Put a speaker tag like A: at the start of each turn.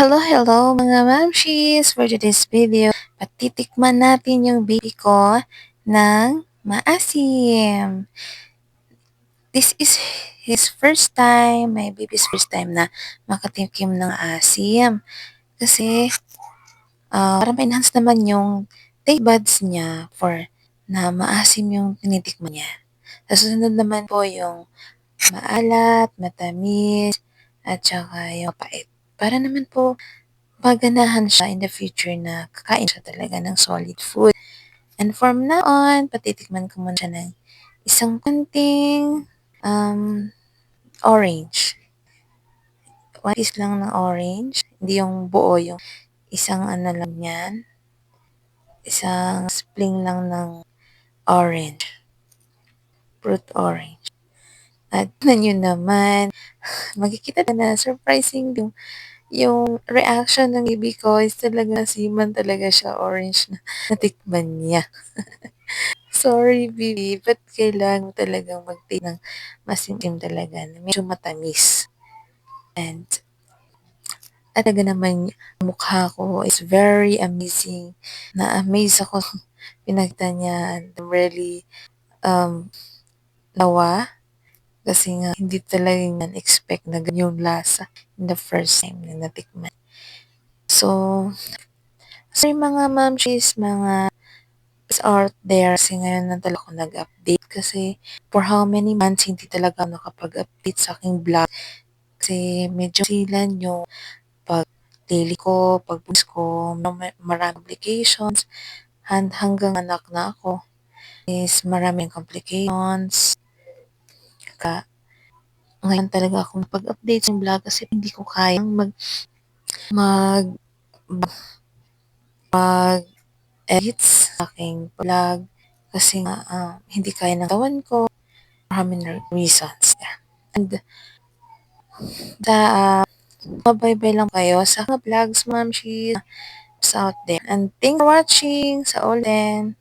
A: Hello mga mamshis! For today's video, patitikman natin yung baby ko ng maasim. This is his first time, my baby's first time na makatikim ng asim. Kasi para ma-enhance naman yung taste buds niya for na maasim yung tinitikman niya. Sa susunod naman po yung maalat, matamis, at saka yung mapait. Para naman po maganahan siya in the future na kakain siya talaga ng solid food. And from now on, patitikman ko muna siya ng isang konting orange. One piece lang ng orange. Hindi yung buo, yung isang ano lang yan. Isang spling lang ng orange. Fruit orange. At na nyo naman, makikita na surprising yung reaction ng baby ko is talaga siman talaga siya, orange na natikman niya. Sorry baby, but kailangan mo talagang mag-take ng masimsim talaga na medyo matamis. And talaga naman mukha ko is very amazing. Na-amaze ako pinagta niya and I'm really nawa kasi nga hindi talaga yan expect na ganyan yung lasa in the first time na natikman. So, sorry mga mamshis, mga out there kasi ngayon na talaga ako nag-update kasi for how many months hindi talaga ako nakapag-update sa aking vlog kasi medyo silan yung pag daily ko, pag-post ko, maraming complications hanggang anak na ako is maraming complications ka ngayon talaga ako pag-update sa vlog kasi hindi ko kayang mag mag edits sa aking vlog kasi nga hindi kaya ng katawan ko. Maraming reasons. And sa mabaybay lang kayo sa mga vlogs, ma'am, she's out there. And thanks for watching sa all then.